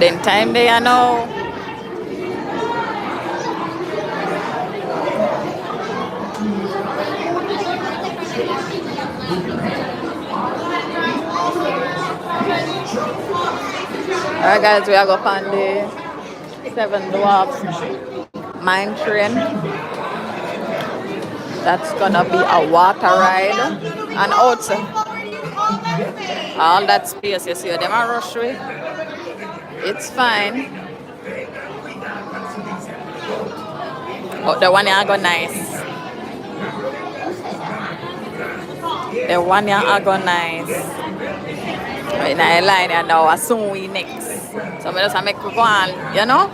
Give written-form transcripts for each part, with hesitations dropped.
Then time there, you know. Alright guys, we are going on the 7 Dwarfs mine train. That's gonna be a water ride. And also all that space you see them are rush way. It's fine. Oh, the one here go nice. The one here go nice. In a line and now soon we next. So we just make go on, you know?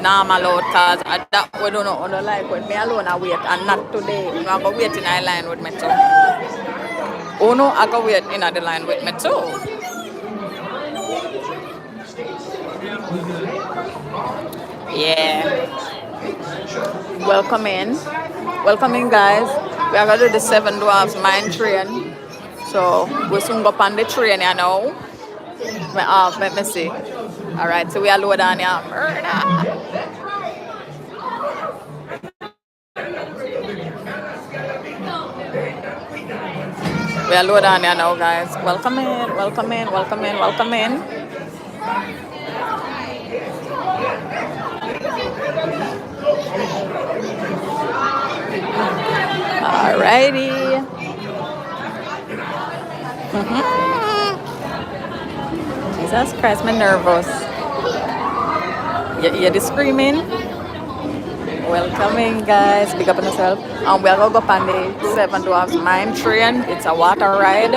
Normal out cause that we don't know on the like with me alone I wait and not today. I go wait in a line with me too. Oh no, I go wait in the line with me too. Yeah. Welcome in guys. We are gonna do the 7 Dwarfs mine train. So we soon go on the train, you know. Let me see. Alright, so we are low down here. Murder. We are low down here now, guys. Welcome in. Alrighty. Jesus Christ, I'm nervous. You hear the screaming? Welcome in, guys. Big up on yourself. We are going to go on the 7 Dwarfs mine train. It's a water ride.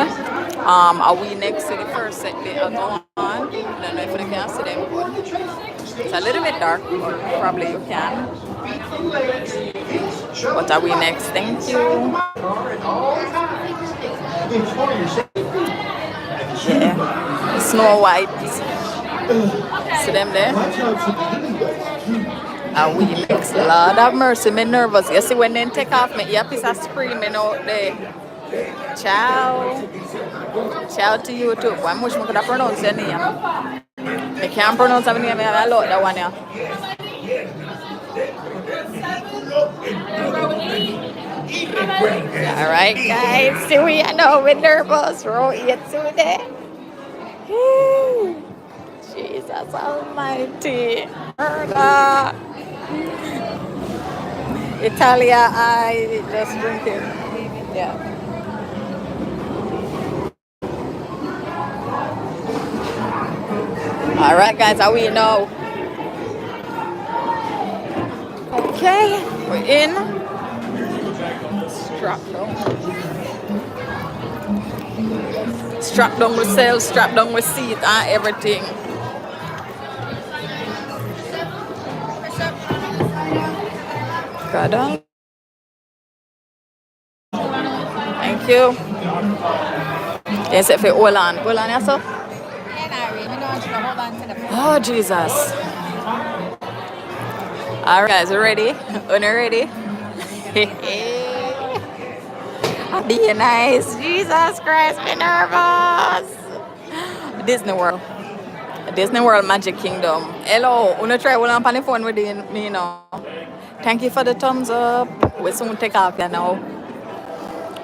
Are we next to the first set they are going on? I don't know if you can see them, but it's a little bit dark. Probably you can. What are we next? Thank you. Yeah. Snow White. See them there? And we next. Lord have mercy, me nervous. You see when they take off my earpiece are screaming out there. Ciao. Ciao to you too. Why much I could have pronounced your name? I can't pronounce your name. I love that one here. Alright guys, see we are now with nervous. Row 8 today. Jesus Almighty. Murder. Italia, I just drinking. Yeah. Alright guys, how we know? Okay, we're in. Strap down with sail, strap down with seat and everything. God on. Thank you. Yes, if you hold on yourself. Oh Jesus. Alright guys, ready? Are you ready? Be nice. Jesus Christ, be nervous. Disney World Magic Kingdom. Hello, wanna try one on the phone with me now? Thank you for the thumbs up. We soon take off you now.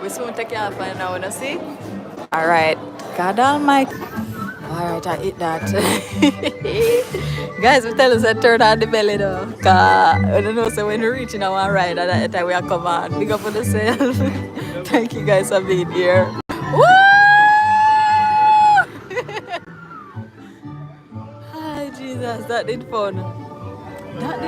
You know, see? Alright. God Almighty. Alright, I eat that. Guys, we tell us to turn on the belly though. Cause I don't know, so when we reach in our ride, at that time we are come on. Big up for the sale. Thank you guys for being here. Woo! Hi, Jesus, that did fun. That did